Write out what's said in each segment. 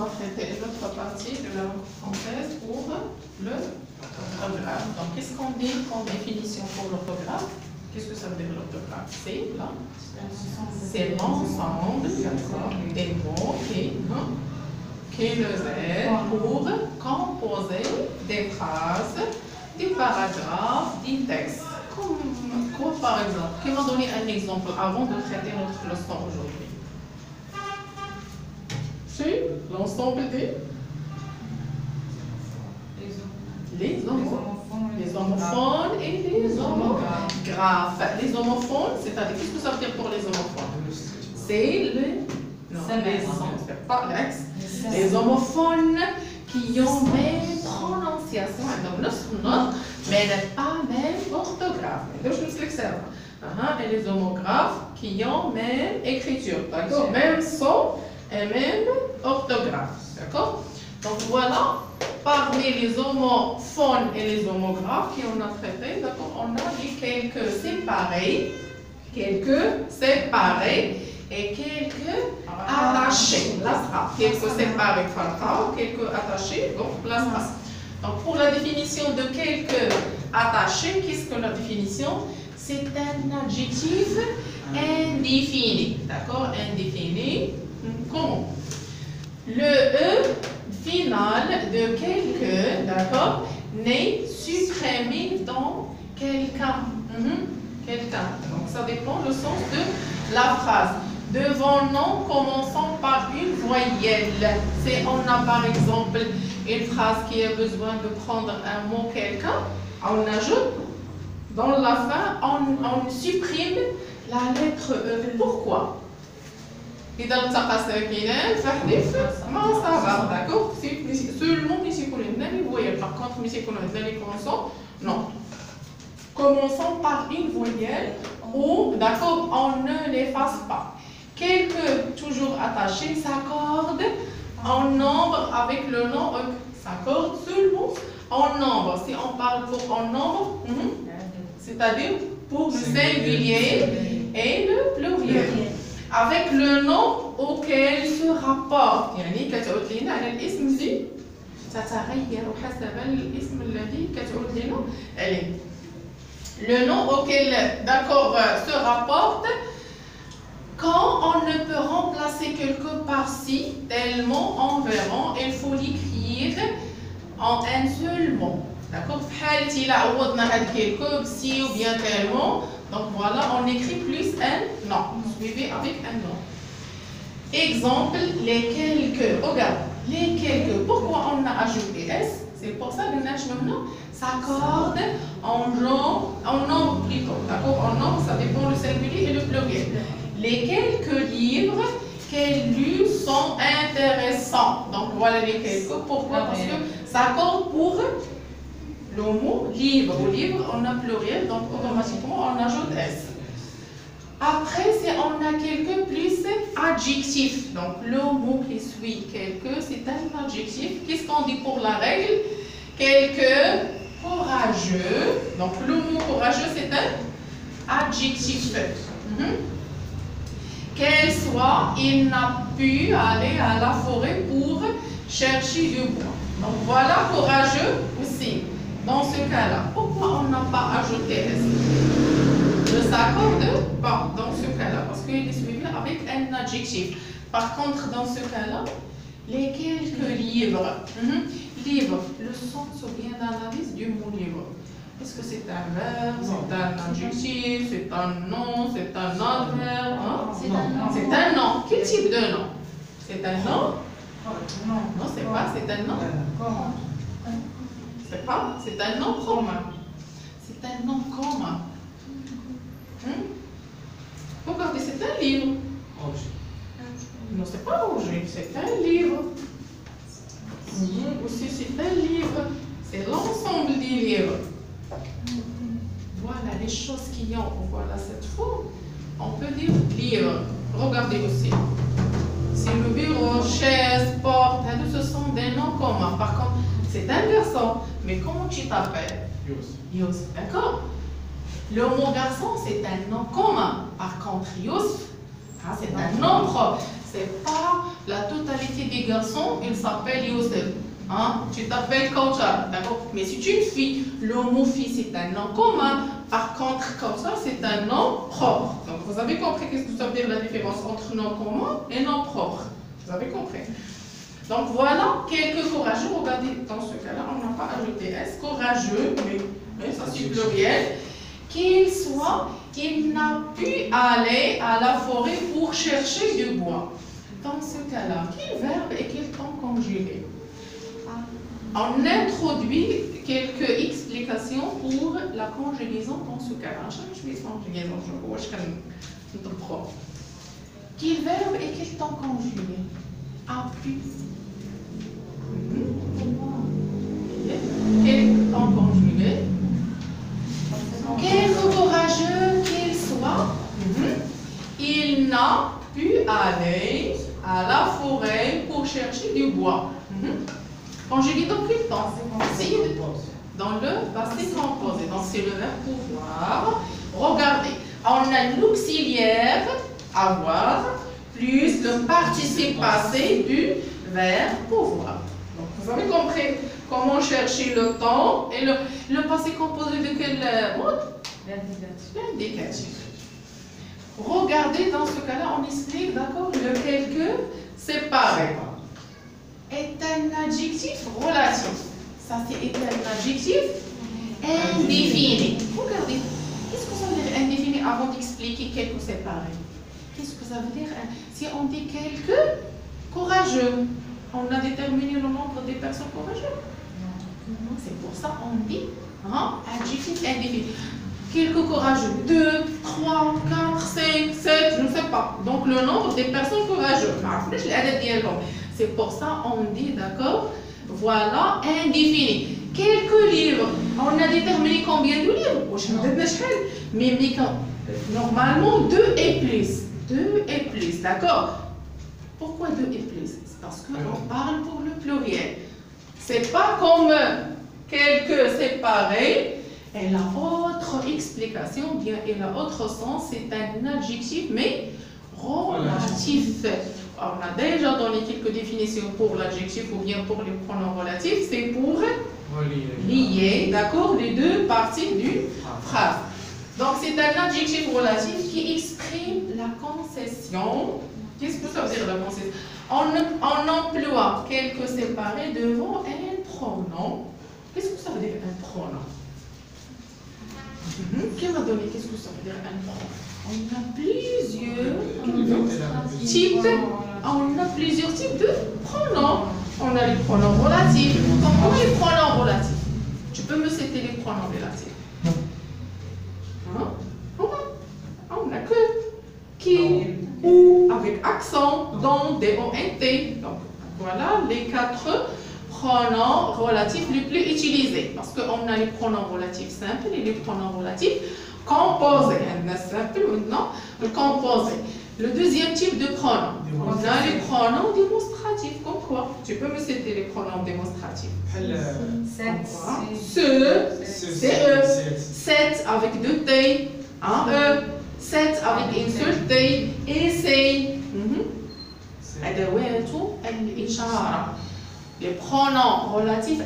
va traiter l'autre partie de la langue française pour l'orthographe. Donc, qu'est-ce qu'on dit comme définition pour l'orthographe? Qu'est-ce que ça veut dire l'orthographe? C'est l'ensemble des mots qui nous aident pour composer des phrases, des paragraphes, des textes. Comme quoi, par exemple? Qui m'a donné un exemple avant de traiter notre leçon aujourd'hui? C'est l'ensemble des homophones et les homographes. Les homophones, c'est-à-dire, qu'est-ce que ça veut dire pour les homophones? C'est pas l'ex. Les homophones qui ont même prononciation, mais pas même orthographe. Et les homographes qui ont même écriture, d'accord? Même son et même orthographe, d'accord? Donc voilà, parmi les homophones et les homographes qu'on a traités, d'accord, on a dit quelques séparés et quelques attachés. Quelques séparés, quelques attachés, donc plasma. Donc pour la définition de quelques attachés, qu'est-ce que la définition? C'est un adjectif indéfini, d'accord? Indéfini. Comment? Le E final de quelques, d'accord, n'est supprimé dans quelqu'un. Quelqu'un. Donc ça dépend du sens de la phrase. Devant nom, commençons par une voyelle. Si on a par exemple une phrase qui a besoin de prendre un mot quelqu'un, on ajoute dans la fin, on supprime la lettre E. Pourquoi? إذا التقى ساكنان فاحذف ما صار d'accord seulement ici يكون عندنا les voyelles par contre ici يكون عندنا les consonnes non commençons par une voyelle ou d'accord on ne l'efface pas quelques toujours attachés s'accordent en nombre avec le nom s'accordent seulement en nombre si on parle pour en nombre c'est-à-dire pour le singulier et le pluriel avec le nom auquel se rapporte يعني كتعود لنا على الاسم اللي تتغير حسب الاسم الذي كتعود لنا عليه le nom auquel d'accord se rapporte quand on ne peut remplacer quelque part si tellement en verront il faut l'écrire en un seul mot d'accord في حالة إلا عوضنا هاد quelque si ou bien tellement donc voilà, on écrit plus un nom, suivi avec un nom. Exemple, les quelques. Regarde, les quelques. Pourquoi on a ajouté S? C'est pour ça que le nom s'accorde en nombre plutôt. D'accord? En nombre, ça dépend du singulier et le pluriel. Les quelques livres qu'elles lus sont intéressants. Donc voilà les quelques. Pourquoi? Parce que ça accorde pour le mot livre. Au livre, on a pluriel, donc automatiquement on ajoute S. Après, si on a quelques plus adjectifs, donc le mot qui suit quelques, c'est un adjectif. Qu'est-ce qu'on dit pour la règle? Quelques courageux. Donc le mot courageux, c'est un adjectif. Quel soit, il n'a pu aller à la forêt pour chercher du bois. Donc voilà, courageux aussi. Dans ce cas-là, pourquoi on n'a pas ajouté S? Ne s'accorde pas dans ce cas-là, parce qu'il est suivi avec un adjectif. Par contre, dans ce cas-là, les quelques livres. Livre, le sens ou bien l'analyse du mot livre. Est-ce que c'est un verbe, c'est un adjectif, c'est un nom, c'est un adverbe? C'est un nom. Quel type de nom? C'est un nom? Non, c'est pas, c'est un nom. C'est pas, c'est un nom commun. C'est un nom commun. Regardez, c'est un livre. Non, c'est pas objet, c'est un livre. Aussi, c'est un livre. C'est l'ensemble des livres. Voilà les choses qui ont, voilà cette forme. On peut dire livre. Regardez aussi. C'est le bureau, chaise, porte, ce sont des noms communs. Par contre, c'est un garçon. Mais comment tu t'appelles? Yus. D'accord? Le mot garçon, c'est un nom commun. Par contre, Yus, Ah, c'est un nom propre. C'est pas la totalité des garçons, ils s'appellent Youssef. Hein? Tu t'appelles Kauthar, d'accord? Mais si tu es une fille, le mot fille c'est un nom commun. Par contre, Kauthar c'est un nom propre. Donc vous avez compris qu'est-ce que ça veut dire la différence entre nom commun et nom propre. Vous avez compris? Donc voilà quelques courageux. Regardez, dans ce cas-là, on n'a pas ajouté S. Courageux, mais ça c'est pluriel. Qu'il soit, il n'a pu aller à la forêt pour chercher du bois. Dans ce cas-là, quel verbe et quel temps conjugué? On introduit quelques explications pour la conjugaison dans ce cas-là. Je vais conjugaison, je quel verbe et quel temps conjugué? A pu. Quel temps conjugué? Quelque courageux qu'il soit, il n'a pu aller à la forêt pour chercher du bois. Conjugué dans quel temps? Dans le passé composé. Donc c'est le verbe pouvoir. Regardez, on a l'auxiliaire avoir plus le participe passé du verbe pouvoir. Donc vous avez compris comment chercher le temps et le passé composé de quel mode? L'indicatif. Regardez, dans ce cas-là, on explique, d'accord, le quelque séparé est un adjectif relatif. Ça, c'est un adjectif indéfini. Regardez, qu'est-ce que ça veut dire indéfini avant d'expliquer quelque séparé? Qu'est-ce que ça veut dire si on dit quelque courageux? On a déterminé le nombre des personnes courageuses. C'est pour ça qu'on dit adjectif indéfini. Quelques courageux, 2, 3, 4, 5, 7, je ne sais pas. Donc le nombre des personnes courageuses. C'est pour ça qu'on dit, d'accord, voilà, indéfini. Quelques livres, on a déterminé combien de livres? Mais normalement 2 et plus. 2 et plus, d'accord? Pourquoi 2 et plus? C'est parce qu'on parle pour le pluriel. C'est pas comme quelques séparés. Et la autre explication, bien, et la autre sens, c'est un adjectif, mais relatif. On a déjà donné quelques définitions pour l'adjectif ou bien pour les pronoms relatifs. C'est pour lier, d'accord, les deux parties d'une phrase. Donc, c'est un adjectif relatif qui exprime la concession. Qu'est-ce que ça veut dire la concession? On emploie quelques séparés devant un pronom. Qu'est-ce que ça veut dire un pronom? Qui m'a donné qu'est-ce que ça veut dire un pronom? On a plusieurs types de pronoms. On a les pronoms relatifs. Comment les pronoms relatifs? Tu peux me citer les pronoms relatifs? On a que, qui, ou, avec accent, dont, des, ont, été. Donc, voilà les 4 pronoms relatifs les plus utilisés. Parce qu'on a les pronoms relatifs simples et les pronoms relatifs composés. On a simple maintenant, le composé. Le deuxième type de pronom, on a les pronoms démonstratifs. Comme quoi? Tu peux me citer les pronoms démonstratifs? Cette avec 2 T, un E, 7 avec une seule T, essaye. Les pronoms relatifs,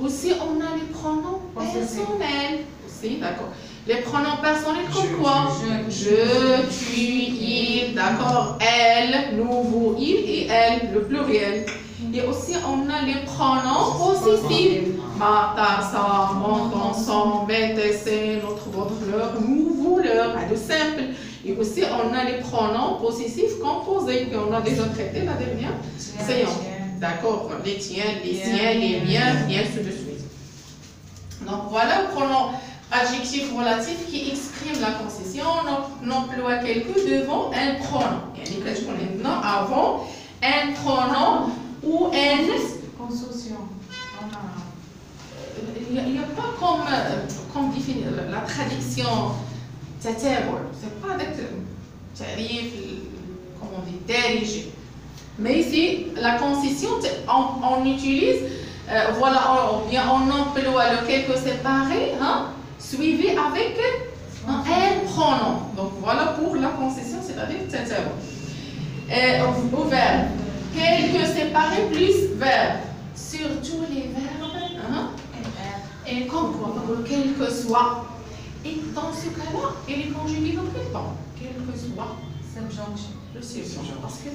aussi on a les pronoms personnels. Aussi, d'accord. Les pronoms personnels comme quoi? Je, tu, il, d'accord, elle, nous, vous, il et elle, le pluriel. Et aussi on a les pronoms possessifs. Ma, ta, sa, mon, ton, son, bête, c'est, notre, votre, leur, nous, vous, leur, de simple. Et aussi on a les pronoms possessifs composés qu'on a déjà traités la dernière séance. D'accord, les tiens, les siens, les miens, et ainsi de suite. Donc voilà le pronom adjectif relatif qui exprime la concession. On emploie quelque devant un pronom. Il y a des maintenant avant un pronom ou une concession. Il n'y a pas comme définir la traduction. C'est pas avec tarif, comme on dit, dirigé. Mais ici, la concession, on utilise, voilà, on emploie le quelque séparé, suivi avec un pronom. Donc voilà pour la concession, c'est-à-dire تتاوى. Au verbe, quelques séparés plus verbe. Surtout les verbes. Et comme quoi, quel que soit. Et dans ce cas-là, il est conjugué dans quel temps? Quel que soit. Subjonctif. Le subjonctif. Parce que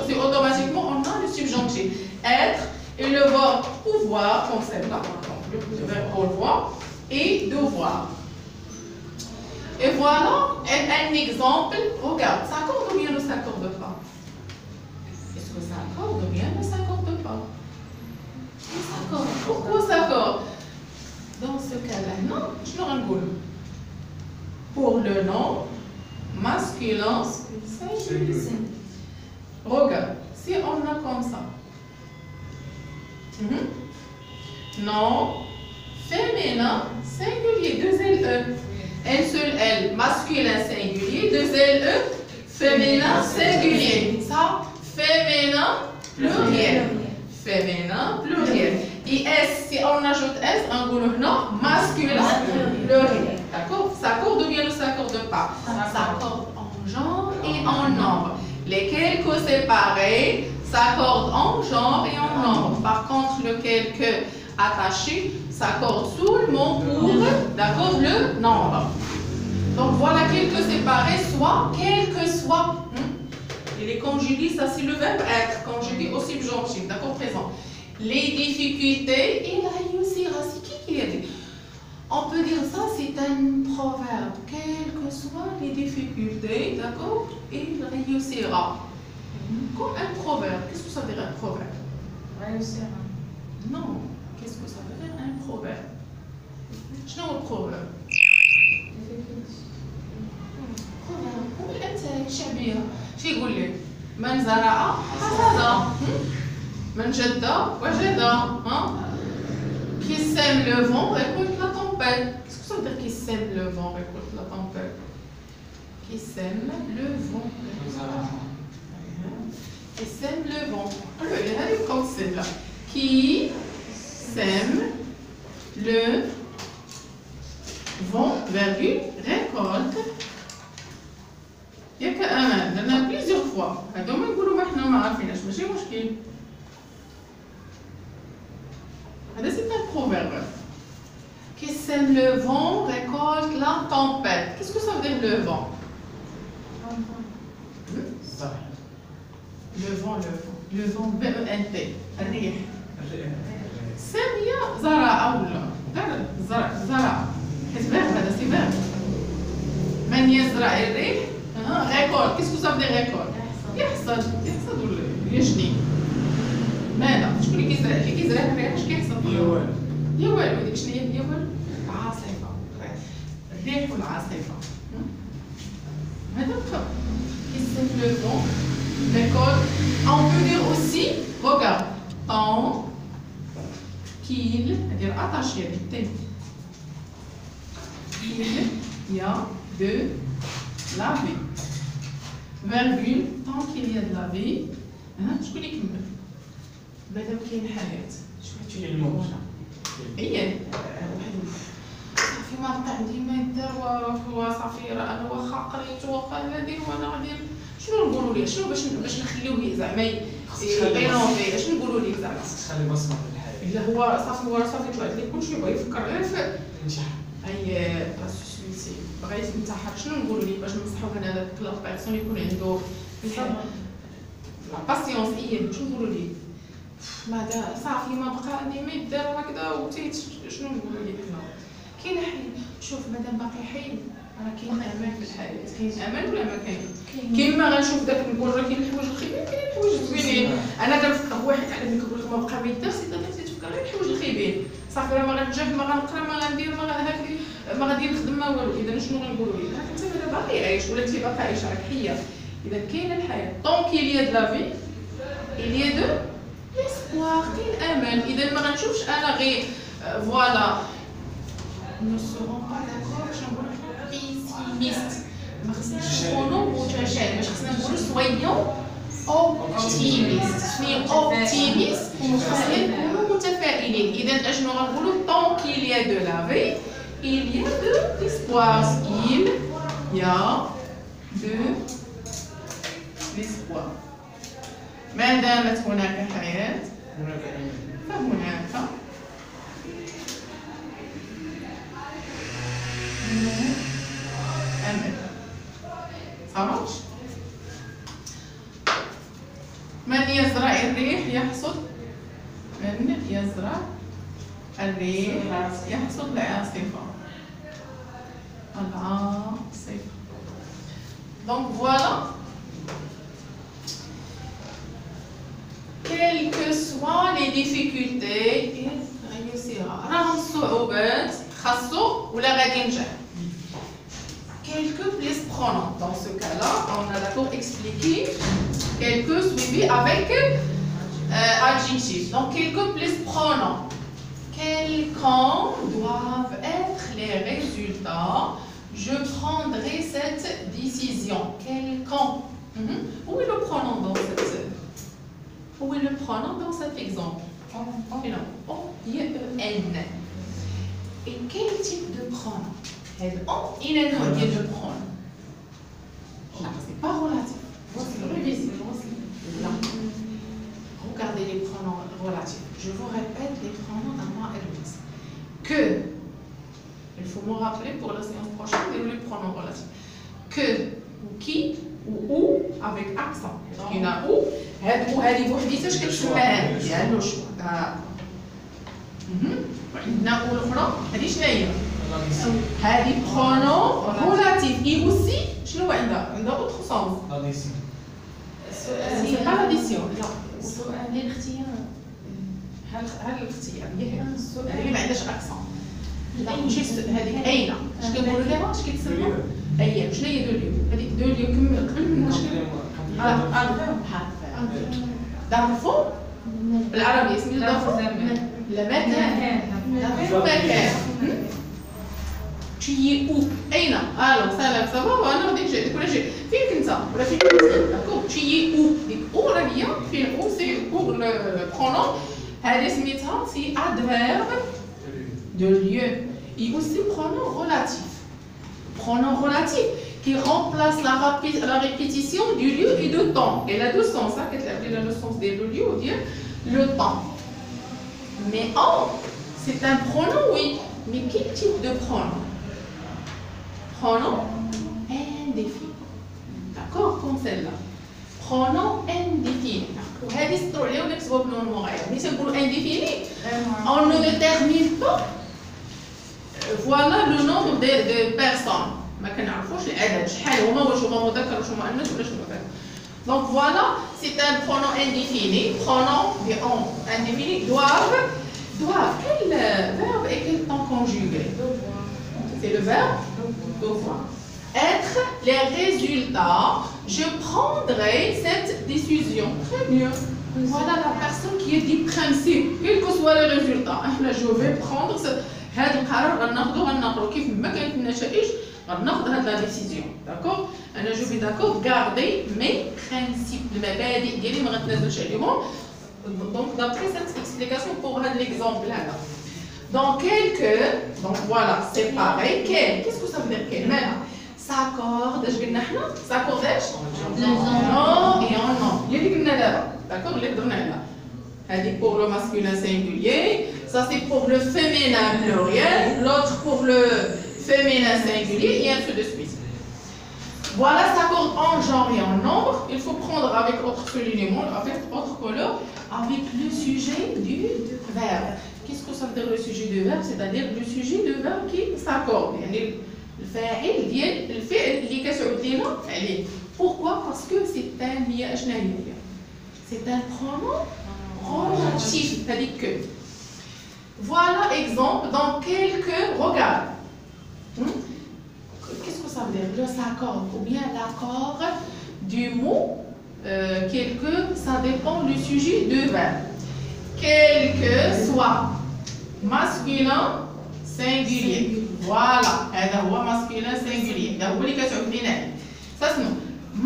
c'est automatiquement on a le subjonctif. Être et le verbe pouvoir, comme celle-là, le verbe pouvoir et devoir. Et voilà un exemple. Regarde, ça accorde ou bien ne s'accorde pas? Est-ce que ça accorde ou bien ne s'accorde pas? Ça s'accorde. Pourquoi ça accorde? Dans ce cas-là, non, je le rengoule. Pour le nom masculin, singulier. Regarde, si on a comme ça. Nom féminin singulier, deux LE. Un seul L masculin singulier, deux LE féminin singulier. Ça, féminin pluriel. Féminin pluriel. Et S, si on ajoute S, on dit non masculin pluriel. D'accord? Ça s'accorde ou bien ne s'accorde pas? Ça s'accorde en genre et en nombre. Les quelques séparés s'accordent en genre et en nombre. Par contre, le quelque attaché s'accorde seulement pour, d'accord, le nombre. Donc voilà, quelques séparés, soit, quel que soit. Il est conjugué, ça c'est le verbe être, conjugué au subjonctif, d'accord, présent. Les difficultés et la réussira, c'est qui a dit? On peut dire ça, c'est un proverbe, quelles que soient les difficultés, d'accord, il réussira. Comme un proverbe, qu'est-ce que ça veut dire un proverbe? Réussira. Non, qu'est-ce que ça veut dire un proverbe? Je n'ai pas de proverbe. أنت شعبية شو يقول لك؟ من زرع حصد من جد وجد qui sème le vent récolte la tempête. Qu'est-ce que ça veut dire qui sème le vent récolte la tempête? Qui sème le vent qui sème le vent. Alors il y a des concepts là. Qui sème le vent virgule récolte. ياك امان لان بليزيور فوا هذوما يقولوا ما حنا ما عارفيناش ماشي مشكل هذا سي ان proverbe qui sème le vent récolte la tempête. Qu'est-ce que ça veut dire le vent? le vent VENT الريح سامية زرع ولا زرع حسب هذا سي verbe من يزرع الريح récolte. Qu'est-ce que ça veut dire récolte? يحصد ولا يجني. ماذا؟ شكون اللي كيزرع الريح؟ اش كيحصل؟ يا والو هذيك شنو هي؟ يا والو عاصفة. الريح والعاصفة. هذا الخبر. كيسمى le vent récolte. On peut dire aussi, regarde, tant qu'il, c'est-à-dire attaché avec tel. Il y a de la vie. Virgule, tant qu'il y a de la vie. شكون اللي يكمل؟ مادام كاين حياة. شكون اللي الموت؟ هي صافي ما بقى عندي ما يدار وصافي انا واخا قريت واخا هادي وانا غادي شنو نقولوا ليه؟ شنو باش نخليوه زعما ينوفي؟ شنو نقولوا ليه زعما؟ تخلي بصمة في الحياة. الا هو صافي طلعت ليه كلشي بغا يفكر غير في ينجح. اي بغا ينتحر. شنو نقولوا ليه باش نصحوا هذاك لا بيرسون يكون عنده لا باسيونس؟ شنو نقولوا ليه؟ ماذا صافي ما بقى عندي ما يدار هكذا وتيت. شنو نقولوا ليه حنا؟ كاين حل. شوف مادام باقي حي راه كاين امل في الحياه. كاين امل ولا ما كاين؟ كيما غنشوف داك نقول راه كاين الحوايج الخايبين كاين الحوايج الزوينين. انا كنفكر واحد على كيقول لك ما بقى ما يدار سي تفكر غير الحوايج الخايبين. صافي راه ما غنجح ما غنقرا ما غندير ما غادي نخدم ما والو. اذا شنو غنقولوا ليه؟ راك انت ماذا باقي عايش ولا انت باقي عايشه راك حيه. اذا كاينه الحياه طونك il y a de la vie il y a de l'espoir. كاين امل. اذا ما غنشوفش انا غير فوالا ne seront pas d'accord باش نقولوا pessimiste. ما خصناش نكونوا متشائمين. باش خصنا نقولوا soyons optimistes. شنو optimiste؟ خصنا نكونوا متفائلين. اذا اشنو غنقولوا؟ tant qu'il y a de la vie il y a de l'espoir. Il y a de l'espoir. ما دامت هناك حياة فهناك أمل. Ça marche? من يزرع الريح يحصد. من يزرع الريح يحصد العاصفة. العاصفة. Donc voilà. Quelles que soient les difficultés, راهم الصعوبات خاصو ولا غادي ينجح. Quelques plus pronons. Dans ce cas-là, on a d'abord expliqué quelques suivis avec adjectif. Donc quelques plus pronoms. Quels quand doivent être les résultats? Je prendrai cette décision. Quel quand? Où est le pronom dans cette? Où est le pronom dans cet exemple? O-I-E-N. Et quel type de pronom? Il est un type de pronom. C'est pas relatif. Regardez les pronoms relatifs. Je vous répète les pronoms à moi et Louise. Que. Il faut me rappeler pour la séance prochaine les pronoms relatifs. Que ou qui ou où avec accent. Il y en a où. هذه بوحديتها كتسمعها ديال الشوا. وعندنا الاخرى هذه شنو هي؟ هذه برونون رولاتيف اي اوسي شنو عندها؟ عندها اوتر سونس. سي با لاديسيون لا. السؤال الاختيار. هل الاختيار هي اللي ما عندهاش اكسون. لا ماشي هذيك اين اش كنقولوا لها اش كيتسمى؟ ايام شنو هي دو ليو؟ هذيك دو ليو قبل منها دارفو بالعربية اسمه دارفو لا مكان دارفو مكان تشي او أين؟ ألو سلام صافا أنا غادي نجي ولا جي فين كنت ولا فين كنتي داكوغ تشي او ديك او راه هي فين او سي بوغ لو برونون هذه سميتها سي أدفيرب دو ليو اي أوسي برونون رولاتيف pronom relatif qui remplace la répétition du lieu et du temps. Elle a deux sens, hein, elle a le sens de le lieu ou dire le temps. Mais en, c'est un pronom, oui. Mais quel type de pronom? Pronom indéfini. D'accord? Comme celle-là. Pronom indéfini. وهذه سطروا عليها ونكتبوها باللون المغير. ملي تنقولوا indéfini, on ne détermine pas. Voilà le nombre de personnes. ما كنعرفوش العدد شحال هما واش هما مذكر واش هما مؤنث ولا شنو هذا. Donc voilà, c'est un pronom indéfini. Pronom indéfini doivent. Quel verbe et quel temps conjugué? C'est le verbe devoir. Être les résultats. Je prendrai cette décision. Très bien. Voilà la personne qui est du principe. Quel que soit le résultat. Je vais prendre ce. هذا القرار غناخذو كيف ما كانت النتائج غناخذ هاد لا ديسيزيون داكور انا جو في داكور غاردي مي برينسيپ المبادئ ديالي ما غنتنازلش عليهم دونك دابري سيت اكسبليكاسيون بور هاد ليكزامبل هذا دون كيلكو دونك فوالا سي باغي كيل كيسكو سا فير كيل مالها ساكورد اش قلنا حنا ساكورد اش نو اي اون نو هي اللي قلنا دابا داكور اللي هضرنا عليها هذه pour le masculin singulier, ça c'est pour le féminin pluriel, l'autre pour le féminin singulier, et ainsi de suite. Voilà, ça s'accorde en genre et en nombre. Il faut prendre avec autre soulignement, avec autre couleur, avec le sujet du verbe. Qu'est-ce que ça veut dire le sujet du verbe? C'est-à-dire le sujet du verbe qui s'accorde. الفاعل ديال الفعل اللي كتعود لينا فعليه. Pourquoi? Parce que c'est un lien. C'est un pronom relatif, c'est-à-dire que. Voilà exemple dans quelques regards. Qu'est-ce que ça veut dire? Le s'accorde ou bien l'accord du mot quelque, ça dépend du sujet du verbe. Quel que soit masculin singulier. Voilà, هذا هو masculin singulier. هذا هو اللي كتعود لينا. Ça c'est non.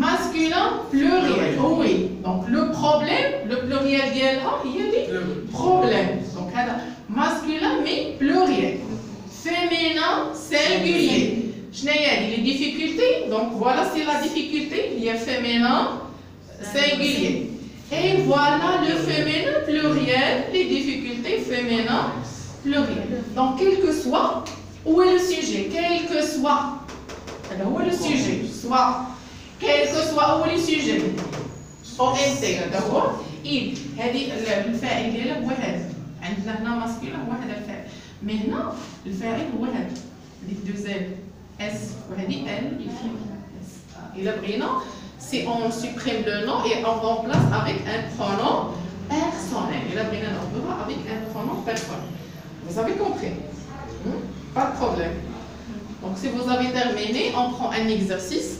Masculin pluriel. Oui. Donc le problème, le pluriel ديالها هي اللي problème. Donc هذا masculin mais pluriel. Féminin singulier. Les difficultés, donc voilà, c'est la difficulté, il y a féminin, singulier. Et voilà le féminin pluriel, les difficultés féminin pluriel. Donc, quel que soit, où est le sujet? Quel que soit. Alors, où est le sujet? Soit, quel que soit, où est le sujet? ONT, d'accord? هذه الفاعل ديالها هو هذا. عندنا هنا ماسكولين هو هذا الفاعل. مي هنا الفاعل هو هذا. هذيك دوزال اس وهذه ال الفيميل اس. إلا بغينا si on supprime le nom et on remplace avec un pronom personnel. إلا بغينا نعوضوها avec un pronom personnel. Vous avez compris? Pas de problème. Donc si vous avez terminé, on prend un exercice.